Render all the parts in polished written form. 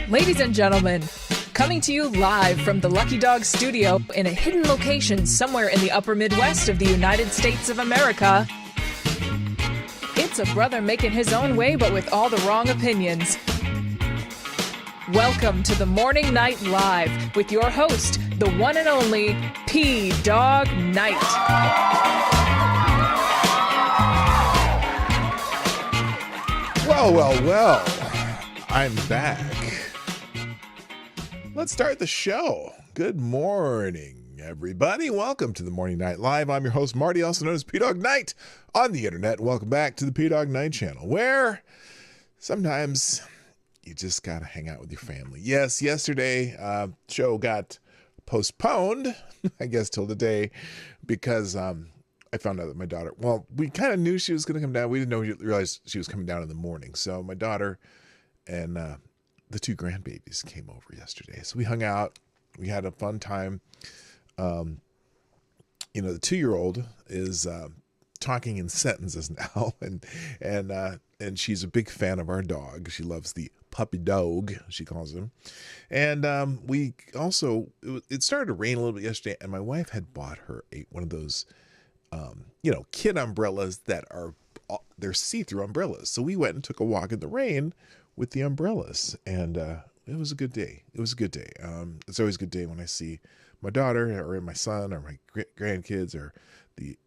Ladies and gentlemen, coming to you live from the Lucky Dog studio in a hidden location somewhere in the upper Midwest of the United States of America, it's a brother making his own way but with all the wrong opinions. Welcome to the Morning Night Live with your host, the one and only Dawg Knight. Well, I'm back. Let's start the show. Good morning, everybody. Welcome to the Morning Night Live. I'm your host, Marty, also known as Dawg Knight on the internet. Welcome back to the Dawg Knight Channel, where sometimes you just got to hang out with your family. Yes, yesterday, show got postponed, I guess, till today, because I found out that my daughter, well, we kind of knew she was going to come down. We didn't realize she was coming down in the morning. So my daughter and the two grandbabies came over yesterday. So we hung out. We had a fun time. The 2-year-old is talking in sentences now, and she's a big fan of our dog. She loves the puppy dog, she calls him. And we also, it started to rain a little bit yesterday, and my wife had bought her one of those kid umbrellas that they're see-through umbrellas. So we went and took a walk in the rain with the umbrellas, and it was a good day. It's always a good day when I see my daughter or my son or my grandkids or the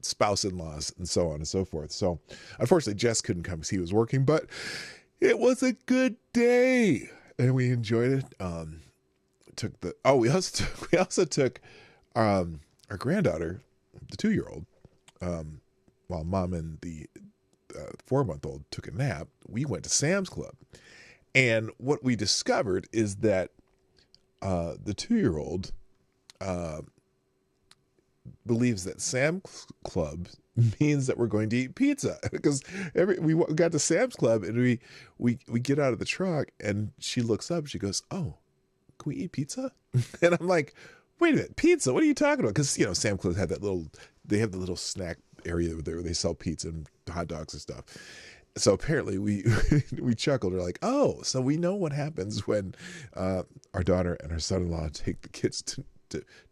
spouse-in-laws and so on and so forth. So unfortunately Jess couldn't come because he was working, but it was a good day and we enjoyed it. We also took our granddaughter, the 2-year-old, while mom and the 4-month-old took a nap. We went to Sam's Club, and what we discovered is that the 2-year-old believes that Sam's Club means that we're going to eat pizza, because we got to Sam's Club and we get out of the truck and she looks up, she goes, "Oh, can we eat pizza?" And I'm like, "Wait a minute, pizza? What are you talking about?" Because Sam's Club had they have the little snack area where they sell pizza and hot dogs and stuff. So apparently we chuckled. We're like, "Oh, so we know what happens when our daughter and her son-in-law take the kids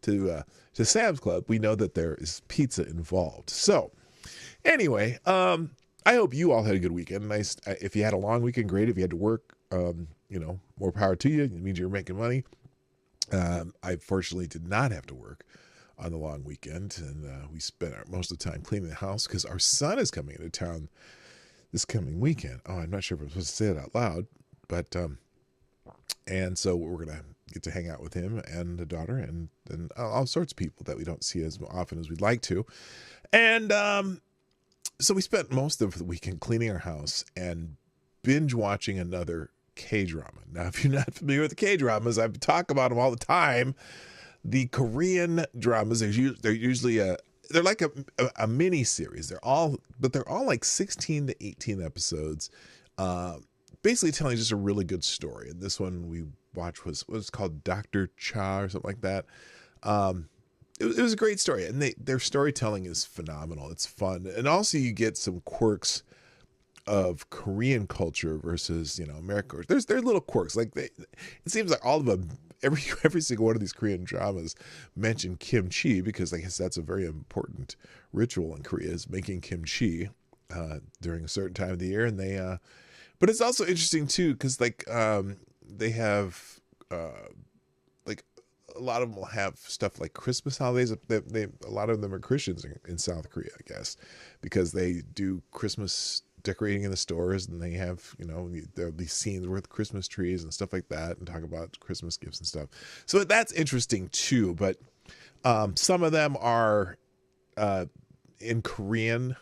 to Sam's Club. We know that there is pizza involved." So anyway, I hope you all had a good weekend. Nice. If you had a long weekend, great. If you had to work, more power to you. It means you're making money. I fortunately did not have to work on the long weekend, and we spent most of the time cleaning the house because our son is coming into town this coming weekend. Oh, I'm not sure if I'm supposed to say it out loud, but and so we're gonna get to hang out with him and the daughter and all sorts of people that we don't see as often as we'd like to. And so we spent most of the weekend cleaning our house and binge watching another K-drama. Now, if you're not familiar with the K-dramas, I talk about them all the time. The Korean dramas, they're usually they're like a mini series. They're all like 16 to 18 episodes, basically telling just a really good story. And this one we watched was called Dr. Cha or something like that. It was a great story, and their storytelling is phenomenal. It's fun, and also you get some quirks of Korean culture versus America. There's little quirks, like it seems like all of them, every single one of these Korean dramas mention kimchi, because I guess that's a very important ritual in Korea, is making kimchi during a certain time of the year. And they but it's also interesting too, because they have a lot of them will have stuff like Christmas holidays. A lot of them are Christians in South Korea, I guess, because they do Christmas decorating in the stores, and they have, there'll be scenes with Christmas trees and stuff like that, and talk about Christmas gifts and stuff. So that's interesting too. But some of them are in Korean,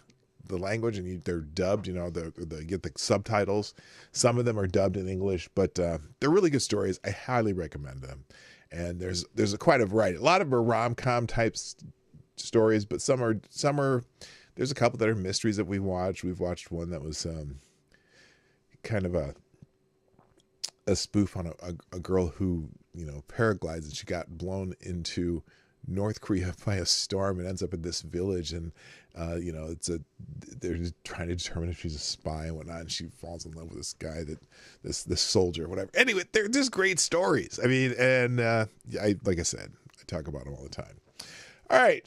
the language, and they're dubbed. They get the subtitles. Some of them are dubbed in English, but they're really good stories. I highly recommend them. And there's quite a variety. A lot of them are rom-com type stories, but some are. There's a couple that are mysteries that we've watched. We've watched one that was kind of a spoof on a girl who paraglides, and she got blown into North Korea by a storm and ends up in this village, and they're just trying to determine if she's a spy and whatnot, and she falls in love with this guy, this soldier or whatever. Anyway, they're just great stories. I mean, and like I said, I talk about them all the time. All right.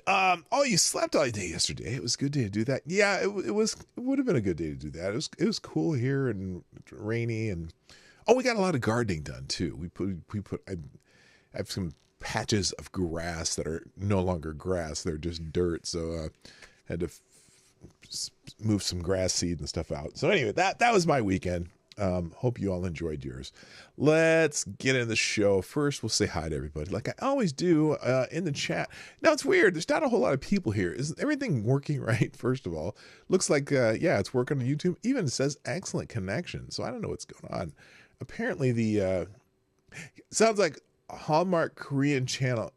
You slept all day yesterday. It was a good day to do that. Yeah, it would have been a good day to do that. It was cool here and rainy, and we got a lot of gardening done too. I have some patches of grass that are no longer grass. They're just dirt. So had to move some grass seed and stuff out. So anyway, that was my weekend. Hope you all enjoyed yours. Let's get into the show. First, we'll say hi to everybody, like I always do in the chat. Now, it's weird. There's not a whole lot of people here. Is everything working right? First of all, looks like, it's working on YouTube. Even says excellent connection. So I don't know what's going on. Apparently, sounds like a Hallmark Korean channel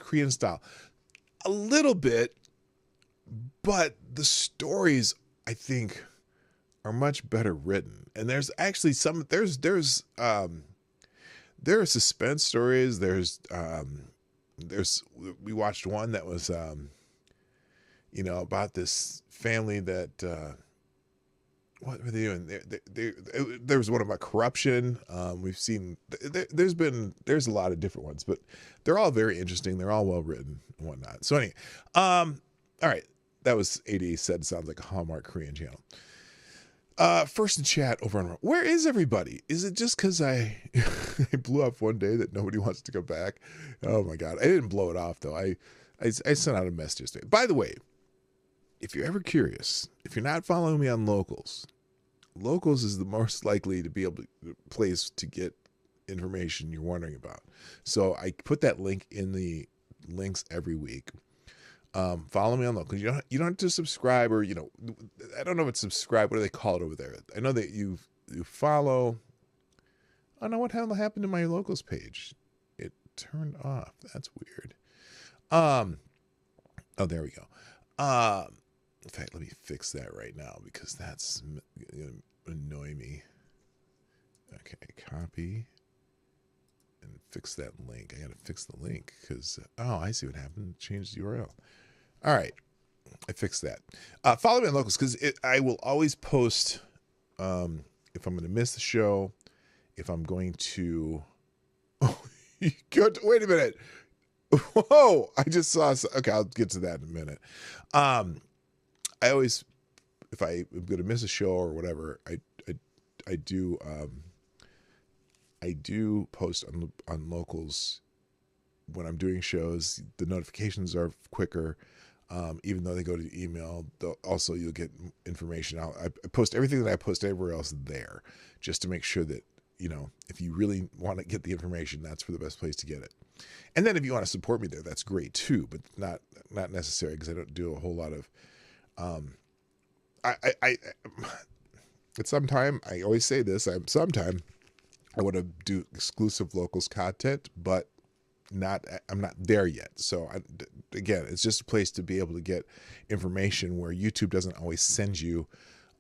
Korean style. A little bit, but the stories, I think, are much better written. And there's actually there are suspense stories. We watched one that was about this family that what were they doing? There was one about corruption. We've seen there's a lot of different ones, but they're all very interesting. They're all well written and whatnot. So anyway, all right, that was 80 said sounds like a Hallmark Korean channel. First in chat over on, where is everybody? Is it just because I blew up one day that nobody wants to go back? Oh my God. I didn't blow it off though. I sent out a message yesterday. By the way, if you're ever curious, if you're not following me on Locals is the most likely to be able to place to get information you're wondering about. So I put that link in the links every week. Follow me on Locals. You don't have to subscribe, or I don't know if it's subscribe. What do they call it over there? I know that you follow. I don't know what happened to my Locals page. It turned off. That's weird. There we go. In fact, let me fix that right now because that's gonna annoy me. Okay, copy and fix that link. I gotta fix the link because I see what happened. Change the URL. All right, I fixed that. Follow me on Locals because I will always post if I'm going to miss the show, if I'm going to. Wait a minute. Whoa! I just saw. Okay, I'll get to that in a minute. I always, if I'm going to miss a show or whatever, I do post on Locals when I'm doing shows. The notifications are quicker. Even though they go to email, also you'll get information out. I post everything that I post everywhere else there, just to make sure that, if you really want to get the information, that's for the best place to get it. And then if you want to support me there, that's great too, but not necessary because I don't do a whole lot of, at some time, I always say this, sometime I want to do exclusive Locals content, but I'm not there yet. So again, it's just a place to be able to get information where YouTube doesn't always send you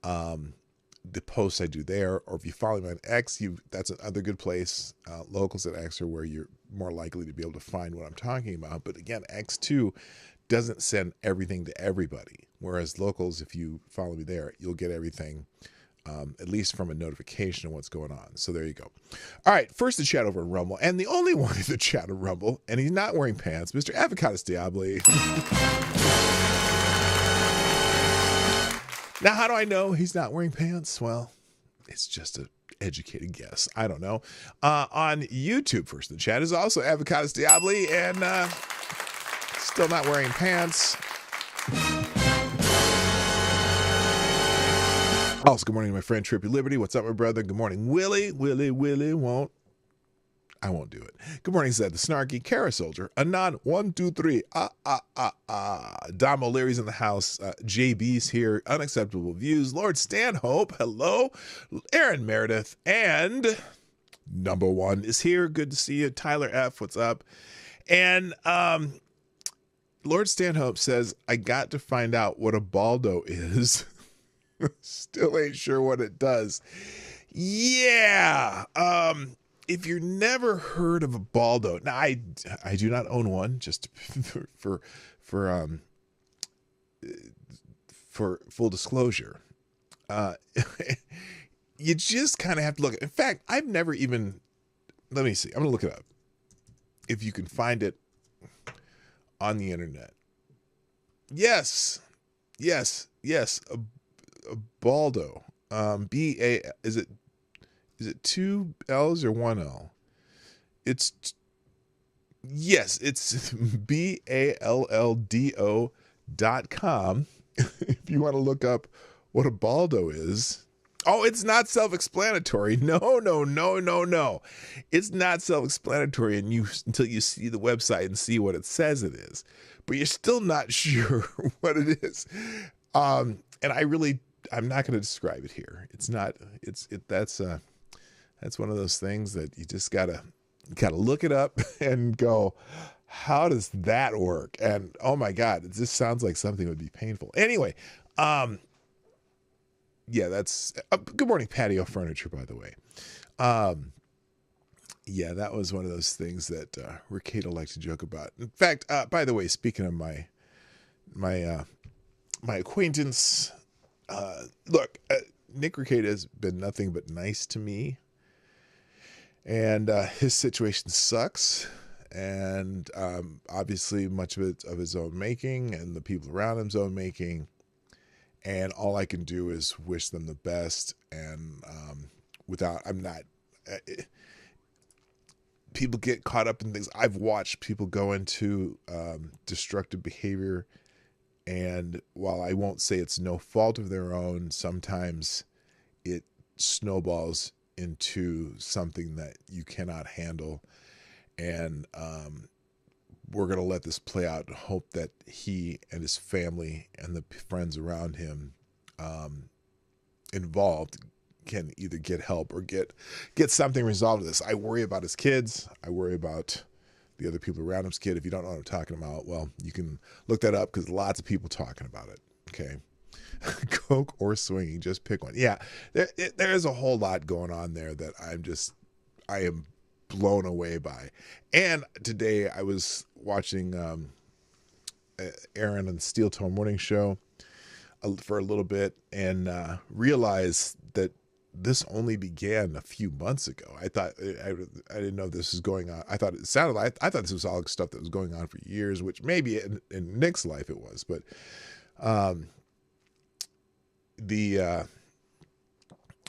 the posts I do there. Or if you follow me on X, that's another good place. Locals at X are where you're more likely to be able to find what I'm talking about. But again, X too doesn't send everything to everybody. Whereas Locals, if you follow me there, you'll get everything at least from a notification of what's going on. So there you go. All right, first the chat over in Rumble, and the only one in the chat of Rumble, and he's not wearing pants, Mr. Avocados Diabli. Now, how do I know he's not wearing pants? Well, it's just an educated guess. I don't know. On YouTube, first in the chat is also Avocados Diabli, and still not wearing pants. Also, good morning to my friend Trippy Liberty. What's up, my brother? Good morning, Willie. I won't do it. Good morning, Zed the Snarky, Kara Soldier, Anon 123. Dom O'Leary's in the house. JB's here. Unacceptable Views. Lord Stanhope. Hello. Aaron Meredith. And number one is here. Good to see you. Tyler F. What's up? And Lord Stanhope says, I got to find out what a baldo is. Still ain't sure what it does. Yeah. if you've never heard of a Baldo, now I do not own one, just for for for full disclosure. Uh, you just kind of have to look. In fact, I've never even. Let me see. I'm gonna look it up. If you can find it on the internet. Yes, yes, yes. A Baldo. B-A. Is it two L's or one L? It's yes. It's BALLDO.com. If you want to look up what a Baldo is. Oh, it's not self-explanatory. No, no, no, no, no. It's not self-explanatory until you see the website and see what it says it is. But you're still not sure what it is. And I'm not going to describe it here. That's one of those things that you just gotta look it up and go, how does that work? And oh my God, it just sounds like something would be painful. Anyway, yeah, that's good morning, patio furniture, by the way. Yeah, that was one of those things that Ricardo liked to joke about. In fact, by the way, speaking of my acquaintance, look, Nick Ricardo has been nothing but nice to me, and his situation sucks, and obviously much of it of his own making, and the people around him's own making. And all I can do is wish them the best. And people get caught up in things. I've watched people go into destructive behavior. And while I won't say it's no fault of their own, sometimes it snowballs into something that you cannot handle. And we're going to let this play out and hope that he and his family and the friends around him involved can either get help or get something resolved of this. I worry about his kids. I worry about the other people around him's kid. If you don't know what I'm talking about, well, you can look that up because lots of people talking about it. Okay. Coke or swinging, just pick one. Yeah, there is a whole lot going on there that I am blown away by. And today I was watching Aaron on the Steel Toe Morning Show for a little bit and realized that this only began a few months ago. I thought I didn't know this was going on. I thought it sounded like I thought this was all stuff that was going on for years, which maybe in Nick's life it was, but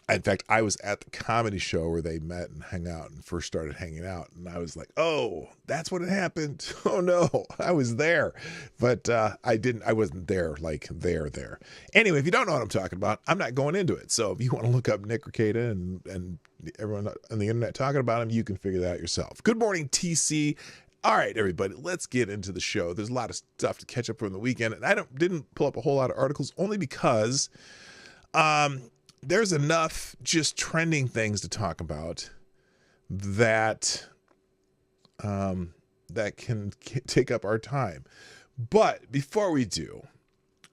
in fact, I was at the comedy show where they met and hung out and first started hanging out. And I was like, oh, that's what had happened. Oh no, I was there, but I wasn't there, like there. Anyway, if you don't know what I'm talking about, I'm not going into it. So if you want to look up Nick Rekieta and everyone on the internet talking about him, you can figure that out yourself. Good morning, TC. All right, everybody, let's get into the show. There's a lot of stuff to catch up from the weekend. And I didn't pull up a whole lot of articles only because, there's enough just trending things to talk about that that can take up our time. But before we do,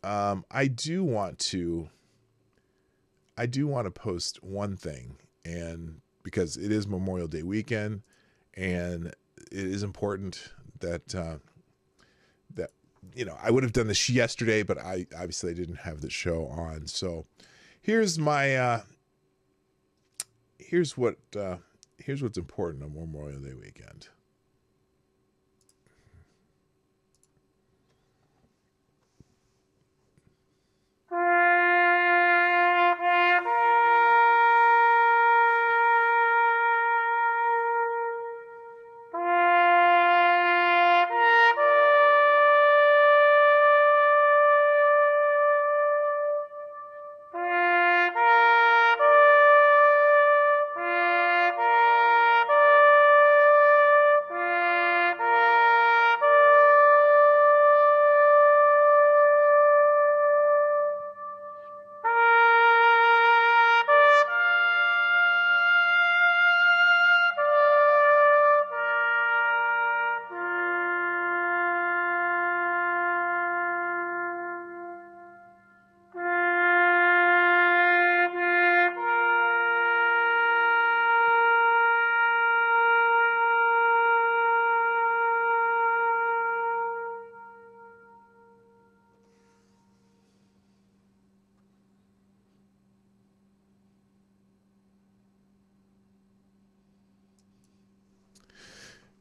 I do want to post one thing, and because it is Memorial Day weekend, and it is important that that I would have done this yesterday, but I obviously didn't have the show on, so. Here's my here's what's important on Memorial Day weekend.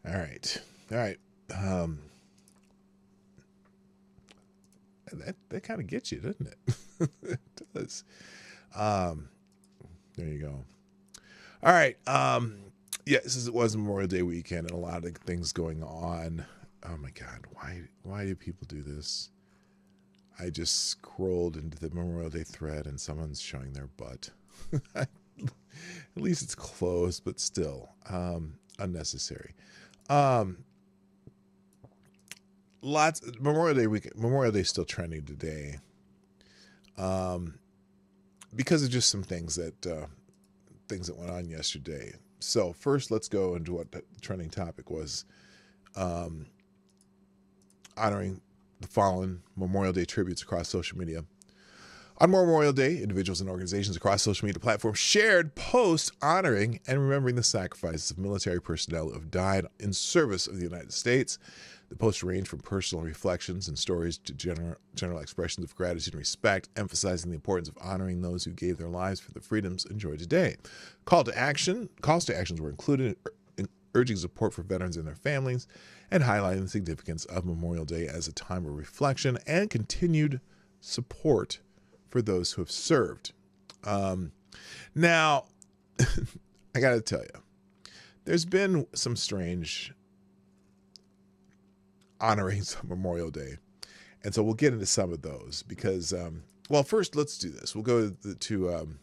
All right. All right. That kind of gets you, doesn't it? It does. There you go. All right. Yeah, it was Memorial Day weekend and a lot of things going on. Oh my God. Why do people do this? I just scrolled into the Memorial Day thread and someone's showing their butt. At least it's closed, but still, unnecessary. Memorial Day weekend. Memorial Day is still trending today, because of just some things that went on yesterday. So first, let's go into what the trending topic was: honoring the fallen. Memorial Day tributes across social media. On Memorial Day, individuals and organizations across social media platforms shared posts honoring and remembering the sacrifices of military personnel who have died in service of the United States. The posts range from personal reflections and stories to general expressions of gratitude and respect, emphasizing the importance of honoring those who gave their lives for the freedoms enjoyed today. Calls to actions were included, urging support for veterans and their families, and highlighting the significance of Memorial Day as a time of reflection and continued support for those who have served. Now, I got to tell you, there's been some strange honorings of Memorial Day. And so we'll get into some of those because, well, first let's do this. We'll go to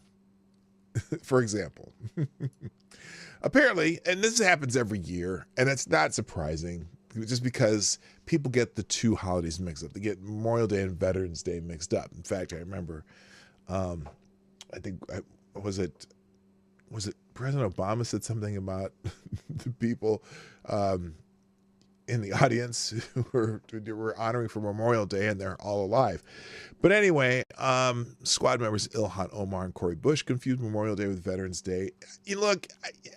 for example, apparently, and this happens every year, and it's not surprising just because people get the two holidays mixed up. They get Memorial Day and Veterans Day mixed up. In fact, I remember, I think, was it President Obama said something about the people in the audience who were honoring for Memorial Day and they're all alive. But anyway, squad members Ilhan Omar and Cori Bush confused Memorial Day with Veterans Day. Look,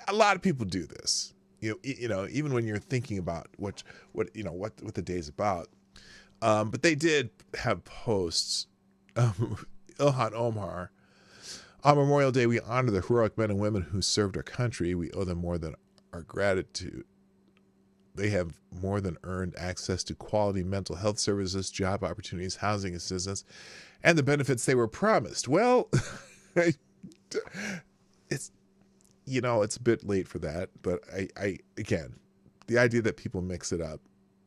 a lot of people do this. You know, even when you're thinking about what the day's about. But they did have posts. Ilhan Omar, on Memorial Day, we honor the heroic men and women who served our country. We owe them more than our gratitude. They have more than earned access to quality mental health services, job opportunities, housing assistance, and the benefits they were promised. Well, it's a bit late for that, but again, the idea that people mix it up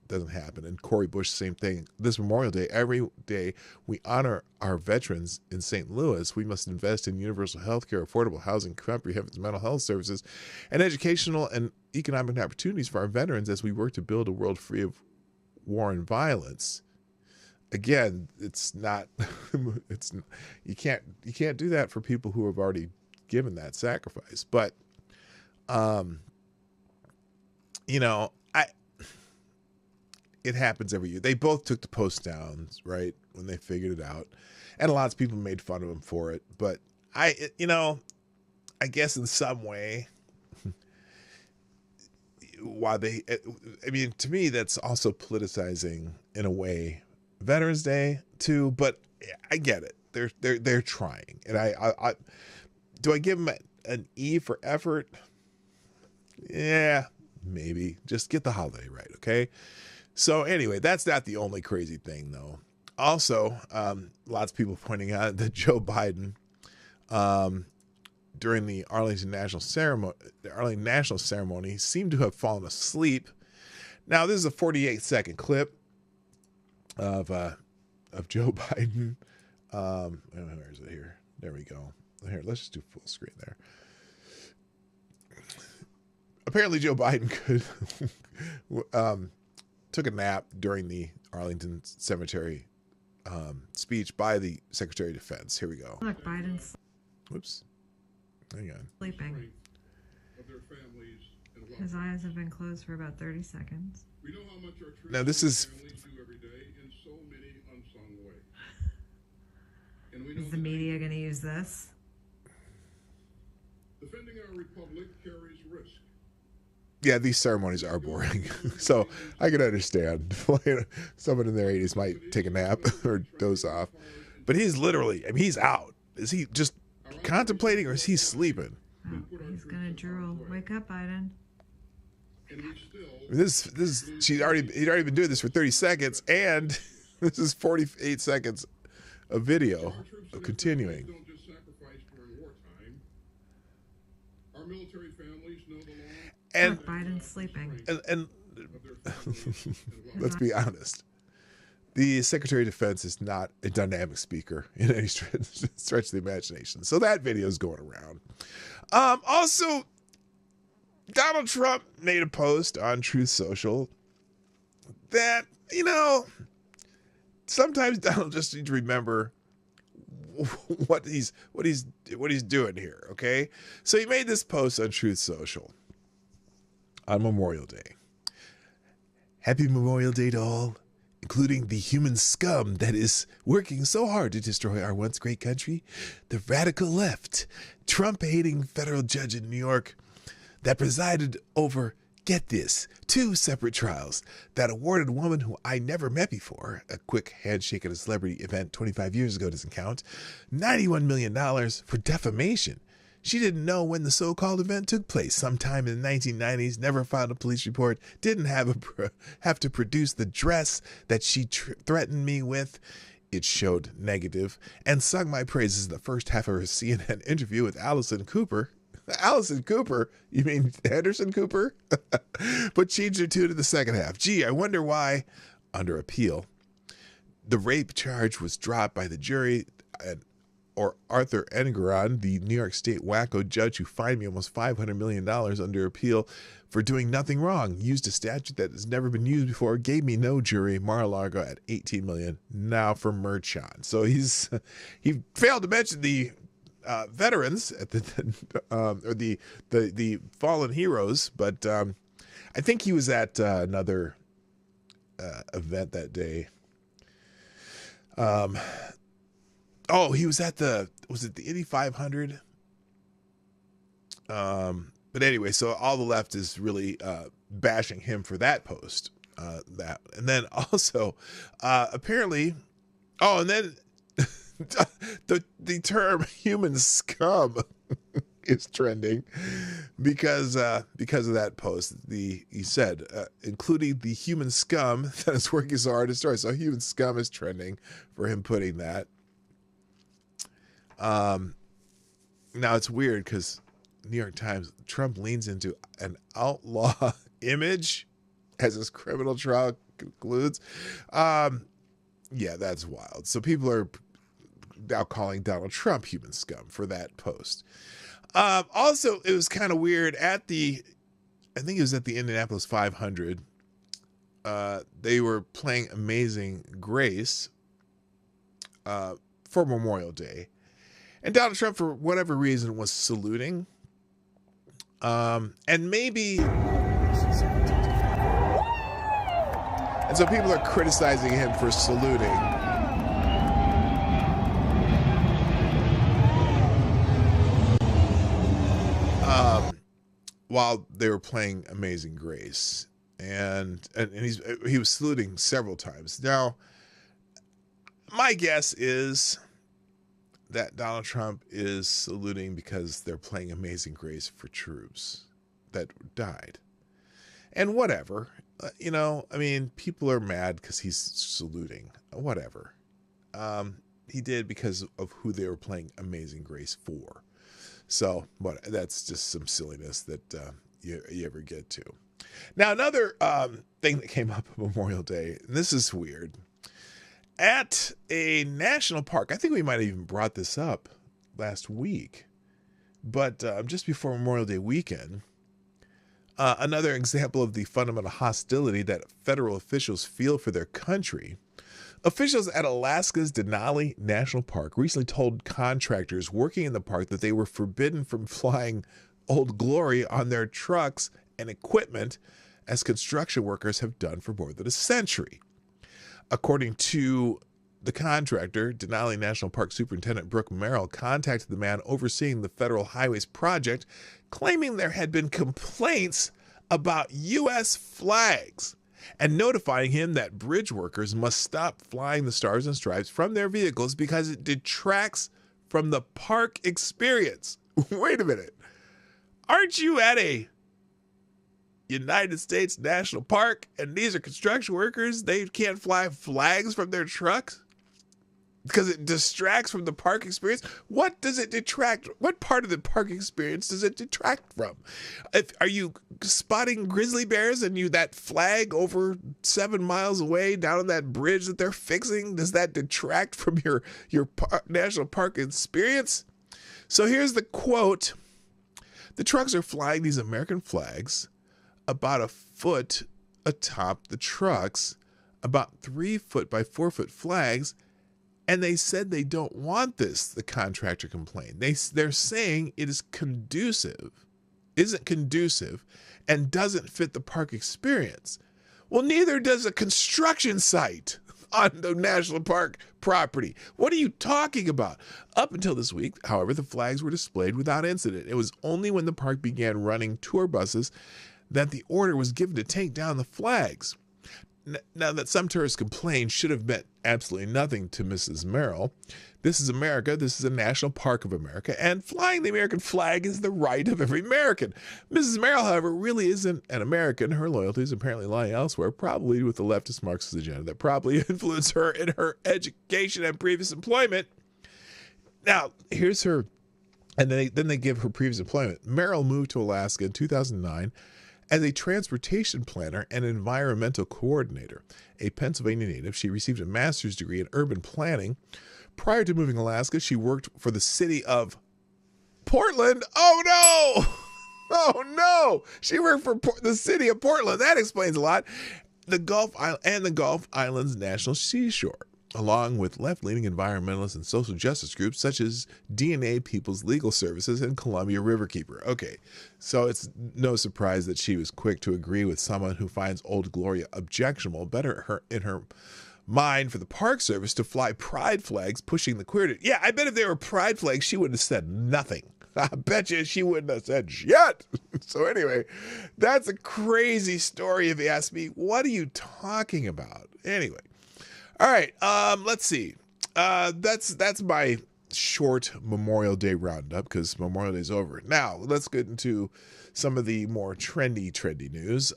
doesn't happen. And Cori Bush, same thing. This Memorial Day, every day we honor our veterans in St. Louis. We must invest in universal health care, affordable housing, comprehensive mental health services, and educational and economic opportunities for our veterans as we work to build a world free of war and violence. Again, it's not, you can't do that for people who have already given that sacrifice. But, it happens every year. They both took the post down, right, when they figured it out. And lots of people made fun of them for it. But I guess in some way, to me, that's also politicizing in a way Veterans Day too. But I get it. They're trying. And I do I give them an E for effort? Yeah, maybe. Just get the holiday right, okay? So anyway, that's not the only crazy thing, though. Also, lots of people pointing out that Joe Biden, during the Arlington National Ceremony, seemed to have fallen asleep. Now, this is a 48-second clip of Joe Biden. Where is it here? There we go. Here, let's just do full screen there. Apparently, Joe Biden took a nap during the Arlington Cemetery speech by the Secretary of Defense. Here we go. Look, Biden's. Whoops. Hang on. Sleeping. His eyes have been closed for about 30 seconds. Now, this is... Is the media going to use this? Defending our republic carries risk. Yeah, these ceremonies are boring. So I can understand. Someone in their 80s might take a nap or doze off. But he's literally, he's out. Is he just contemplating or is he sleeping? Oh, he's going to drool. Wake up, Biden. he'd already been doing this for 30 seconds, and this is 48 seconds of video of continuing. Don't just sacrifice during wartime. Our military families know the law. And Biden's sleeping. and let's be honest, the Secretary of Defense is not a dynamic speaker in any stretch of the imagination. So that video is going around. Also, Donald Trump made a post on Truth Social that, sometimes Donald just needs to remember what he's doing here, okay? So he made this post on Truth Social on Memorial Day. Happy Memorial Day to all, including the human scum that is working so hard to destroy our once great country, the radical left, Trump-hating federal judge in New York that presided over, get this, 2 separate trials that awarded a woman who I never met before, a quick handshake at a celebrity event 25 years ago doesn't count, $91 million for defamation. She didn't know when the so-called event took place sometime in the 1990s, never filed a police report, didn't have to produce the dress that she threatened me with. It showed negative, and sung my praises in the first half of her CNN interview with Allison Cooper. Allison Cooper? You mean Anderson Cooper? But changed her tune in the second half. Gee, I wonder why, under appeal, the rape charge was dropped by the jury, or Arthur Engeron, the New York State wacko judge who fined me almost $500 million under appeal for doing nothing wrong, used a statute that has never been used before, gave me no jury, Mar-a-Lago at $18 million, now for Merchon. So he failed to mention the veterans at the fallen heroes, but I think he was at another event that day. He was at was it the Indy 500? But anyway, so all the left is really bashing him for that post. And then also, apparently, and then the term human scum is trending because of that post. He said, including the human scum that is working so hard to destroy. So human scum is trending for him putting that. Now it's weird because New York Times, Trump leans into an outlaw image as his criminal trial concludes. Yeah, that's wild. So people are now calling Donald Trump human scum for that post. Also, it was kind of weird I think it was at the Indianapolis 500. They were playing Amazing Grace for Memorial Day. And Donald Trump, for whatever reason, was saluting. And maybe... And so people are criticizing him for saluting. While they were playing Amazing Grace. And he was saluting several times. Now, my guess is that Donald Trump is saluting because they're playing Amazing Grace for troops that died. And whatever, people are mad because he's saluting. Whatever. He did because of who they were playing Amazing Grace for. So, but that's just some silliness that you ever get to. Now, another thing that came up on Memorial Day, and this is weird. At a national park, I think we might have even brought this up last week, but just before Memorial Day weekend, another example of the fundamental hostility that federal officials feel for their country. Officials at Alaska's Denali National Park recently told contractors working in the park that they were forbidden from flying Old Glory on their trucks and equipment, as construction workers have done for more than a century. According to the contractor, Denali National Park Superintendent Brooke Merrill contacted the man overseeing the federal highways project, claiming there had been complaints about U.S. flags and notifying him that bridge workers must stop flying the Stars and Stripes from their vehicles because it detracts from the park experience. Wait a minute. Aren't you at a United States National Park, and these are construction workers. They can't fly flags from their trucks because it distracts from the park experience. What does it detract? What part of the park experience does it detract from? Are you spotting grizzly bears and that flag over 7 miles away down on that bridge that they're fixing? Does that detract from your national park experience? So here's the quote. The trucks are flying these American flags about a foot atop the trucks, about 3 foot by 4 foot flags. And they said they don't want this, the contractor complained. They're saying it isn't conducive, and doesn't fit the park experience. Well, neither does a construction site on the national park property. What are you talking about? Up until this week, however, the flags were displayed without incident. It was only when the park began running tour buses that the order was given to take down the flags. Now, that some tourists complained should have meant absolutely nothing to Mrs. Merrill. This is America. This is a national park of America, and flying the American flag is the right of every American. Mrs. Merrill, however, really isn't an American. Her loyalties apparently lie elsewhere, probably with the leftist Marxist agenda that probably influenced her in her education and previous employment. Now, here's her, and then they give her previous employment. Merrill moved to Alaska in 2009 as a transportation planner and environmental coordinator. A Pennsylvania native, she received a master's degree in urban planning. Prior to moving to Alaska, she worked for the city of Portland. Oh, no! Oh, no! She worked for the city of Portland. That explains a lot. The Gulf Islands National Seashore, along with left-leaning environmentalists and social justice groups such as DNA People's Legal Services and Columbia Riverkeeper. Okay, so it's no surprise that she was quick to agree with someone who finds Old Gloria objectionable. Better in her mind for the Park Service to fly pride flags pushing the queer. Yeah, I bet if they were pride flags, she wouldn't have said nothing. I bet you she wouldn't have said shit. So anyway, that's a crazy story if you ask me. What are you talking about? Anyway. All right, let's see. That's my short Memorial Day roundup because Memorial Day's over. Now, let's get into some of the more trendy news.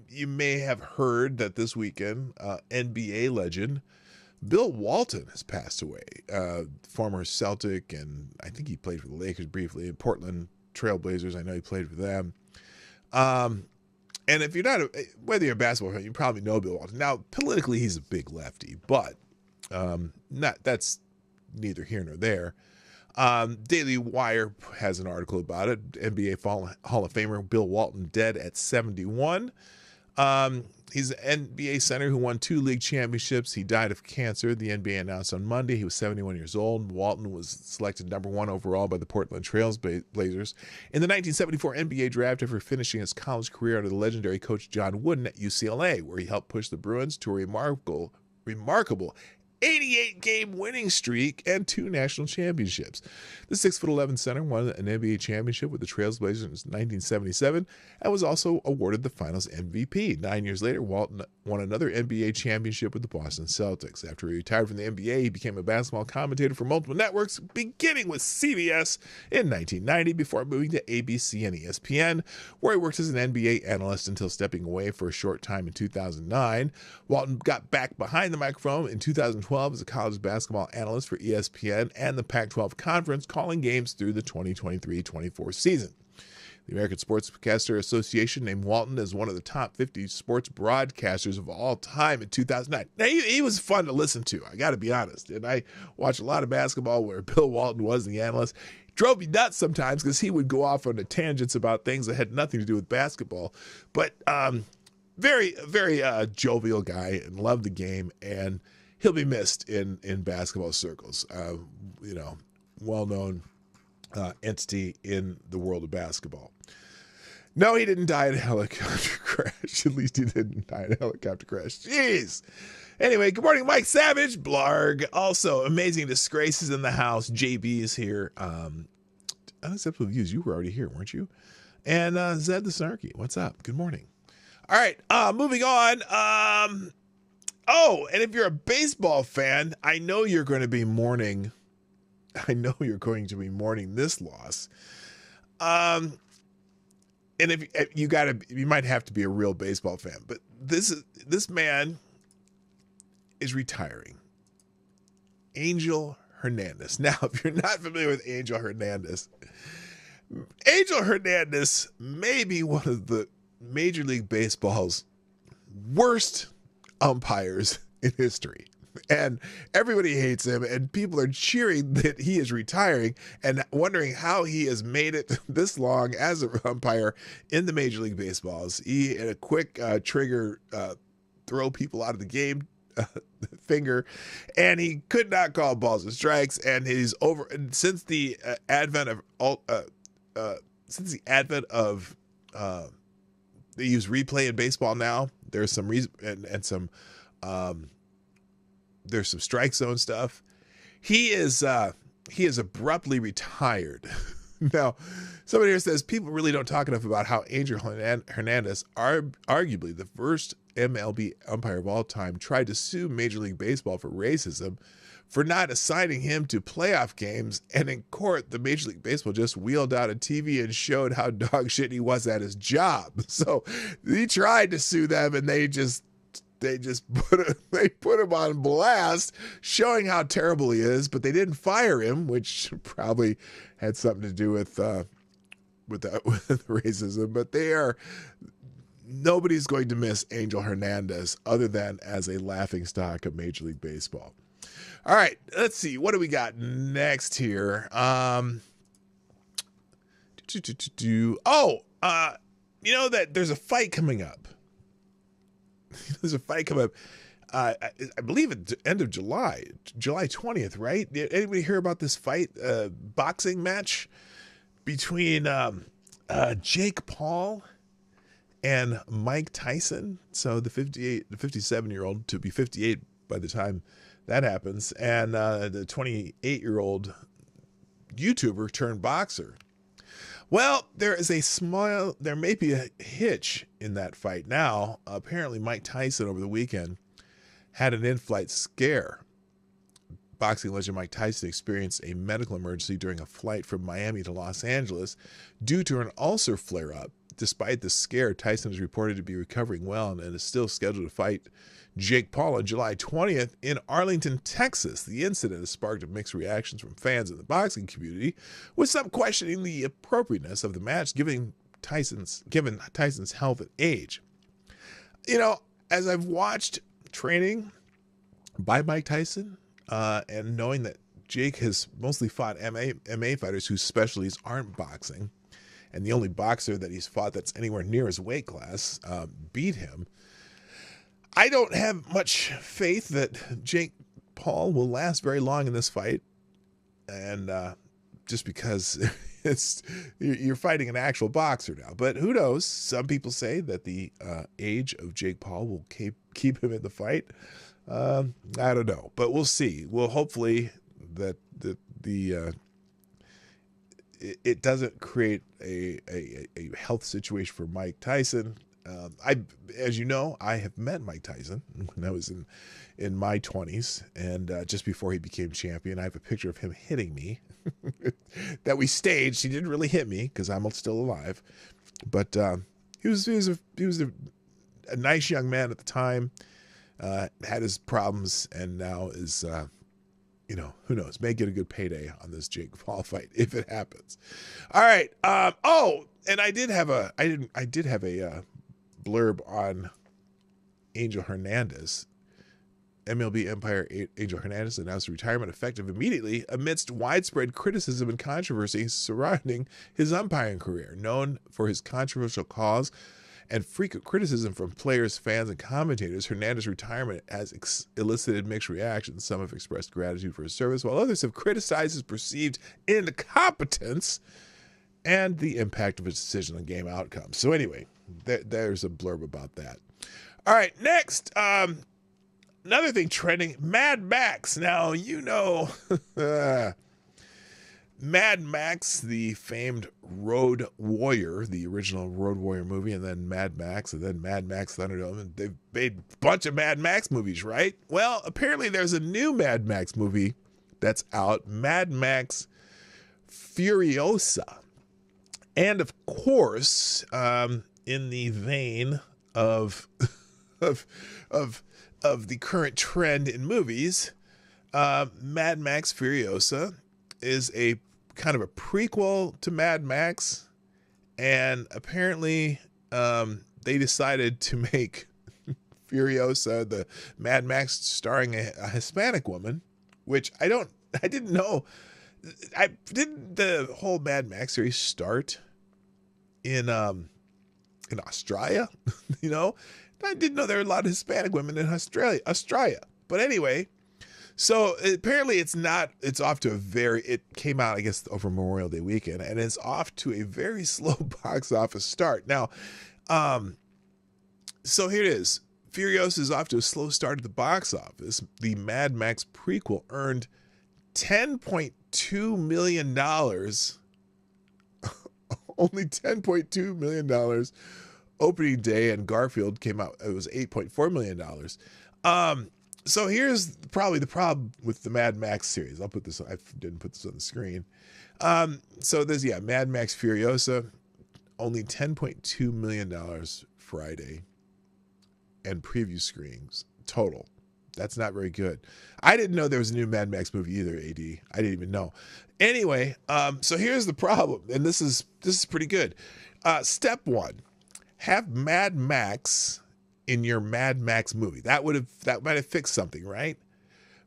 You may have heard that this weekend, NBA legend Bill Walton has passed away. Former Celtic, and I think he played for the Lakers briefly. Portland Trailblazers, I know he played for them. And if you're not, whether you're a basketball fan, you probably know Bill Walton. Now, politically, he's a big lefty, but that's neither here nor there. Daily Wire has an article about it. NBA Hall of Famer Bill Walton dead at 71. He's an NBA center who won 2 league championships. He died of cancer. The NBA announced on Monday he was 71 years old. Walton was selected number 1 overall by the Portland Trail Blazers in the 1974 NBA draft after finishing his college career under the legendary coach John Wooden at UCLA, where he helped push the Bruins to a remarkable 88-game winning streak and 2 national championships. The 6'11" center won an NBA championship with the Trailblazers in 1977 and was also awarded the Finals MVP. 9 years later, Walton won another NBA championship with the Boston Celtics. After he retired from the NBA, he became a basketball commentator for multiple networks, beginning with CBS in 1990 before moving to ABC and ESPN, where he worked as an NBA analyst until stepping away for a short time in 2009. Walton got back behind the microphone in 2012 as a college basketball analyst for ESPN and the Pac-12 Conference, calling games through the 2023-24 season. The American Sportscaster Association named Walton as one of the top 50 sports broadcasters of all time in 2009. Now, he was fun to listen to, I got to be honest. And I watched a lot of basketball where Bill Walton was the analyst. Drove me nuts sometimes because he would go off on tangents about things that had nothing to do with basketball. But very, very jovial guy and loved the game. And he'll be missed in basketball circles. Well-known entity in the world of basketball. No, he didn't die in a helicopter crash. At least he didn't die in a helicopter crash. Jeez. Anyway, good morning, Mike Savage. Blarg. Also, amazing disgraces in the house. JB is here. Unacceptable views. You were already here, weren't you? And Zed the Snarky. What's up? Good morning. All right, moving on. Oh, and if you're a baseball fan, I know you're going to be mourning. this loss. and if you might have to be a real baseball fan, but this man is retiring. Angel Hernandez. Now, if you're not familiar with Angel Hernandez may be one of the Major League Baseball's worst umpires in history. And everybody hates him, and people are cheering that he is retiring and wondering how he has made it this long as an umpire in the Major League Baseballs. He had a quick trigger, throw people out of the game finger, and he could not call balls and strikes. And he's over. And since the advent of they use replay in baseball now, there's some reason and some. There's some strike zone stuff. He is abruptly retired. Now, somebody here says people really don't talk enough about how Angel Hernandez, arguably the first MLB umpire of all time, tried to sue Major League Baseball for racism for not assigning him to playoff games. And in court, the Major League Baseball just wheeled out a TV and showed how dog shit he was at his job. So he tried to sue them, and they just put him on blast, showing how terrible he is, but they didn't fire him, which probably had something to do with racism. But nobody's going to miss Angel Hernandez other than as a laughingstock of Major League Baseball. All right, let's see. What do we got next here? You know that there's a fight coming up. There's a fight coming up. I believe at the end of July 20th, right? Did anybody hear about this fight, boxing match between Jake Paul and Mike Tyson? So the 57-year-old to be 58 by the time that happens, and the 28-year-old YouTuber turned boxer. Well, there may be a hitch in that fight now. Apparently, Mike Tyson over the weekend had an in-flight scare. Boxing legend Mike Tyson experienced a medical emergency during a flight from Miami to Los Angeles due to an ulcer flare-up. Despite the scare, Tyson is reported to be recovering well and is still scheduled to fight Jake Paul on July 20th in Arlington, Texas. The incident has sparked mixed reactions from fans in the boxing community, with some questioning the appropriateness of the match given Tyson's health and age. You know, as I've watched training by Mike Tyson, and knowing that Jake has mostly fought MMA fighters whose specialties aren't boxing, and the only boxer that he's fought that's anywhere near his weight class beat him, I don't have much faith that Jake Paul will last very long in this fight. And just because you're fighting an actual boxer now. But who knows? Some people say that the age of Jake Paul will keep him in the fight. I don't know, but we'll see. Well, hopefully that it doesn't create a health situation for Mike Tyson. As you know, I have met Mike Tyson when I was in my 20s, and just before he became champion. I have a picture of him hitting me that we staged. He didn't really hit me because I'm still alive, but he was a nice young man at the time. Had his problems, and now is who knows, may get a good payday on this Jake Paul fight if it happens. All right. And I did have a blurb on Angel Hernandez. MLB umpire Angel Hernandez announced retirement effective immediately amidst widespread criticism and controversy surrounding his umpiring career. Known for his controversial calls and frequent criticism from players, fans, and commentators, Hernandez's retirement has elicited mixed reactions. Some have expressed gratitude for his service, while others have criticized his perceived incompetence and the impact of his decision on game outcomes. So anyway, there's a blurb about that. All right, next, another thing trending, Mad Max. Now, Mad Max, the famed Road Warrior, the original Road Warrior movie, and then Mad Max, and then Mad Max Thunderdome. And they've made a bunch of Mad Max movies, right? Well, apparently there's a new Mad Max movie that's out, Mad Max Furiosa. And of course, in the vein of of of the current trend in movies, Mad Max Furiosa is a kind of a prequel to Mad Max, and apparently they decided to make Furiosa, the Mad Max starring a Hispanic woman, which I didn't know. Didn't the whole Mad Max series start in Australia? You know, I didn't know there were a lot of Hispanic women in Australia. But anyway, so apparently it's off to it came out, I guess, over Memorial Day weekend, and it's off to a very slow box office start. Now, so here it is. Furiosa is off to a slow start at the box office. The Mad Max prequel earned $10.2 million. Only $10.2 million opening day, and Garfield came out. It was $8.4 million. So here's probably the problem with the Mad Max series. I didn't put this on the screen. So there's, Mad Max Furiosa, only $10.2 million Friday, and preview screenings total. That's not very good. I didn't know there was a new Mad Max movie either, AD. I didn't even know. Anyway, so here's the problem, and this is pretty good. Step one, have Mad Max in your Mad Max movie. That might have fixed something, right?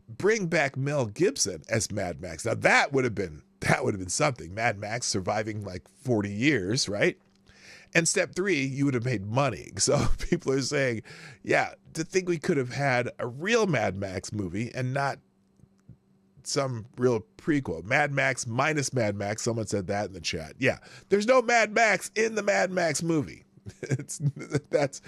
Bring back Mel Gibson as Mad Max. Now that would have been something. Mad Max surviving like 40 years, right? And step three, you would have made money. So people are saying, to think we could have had a real Mad Max movie and not some real prequel. Mad Max minus Mad Max. Someone said that in the chat. Yeah, there's no Mad Max in the Mad Max movie. That's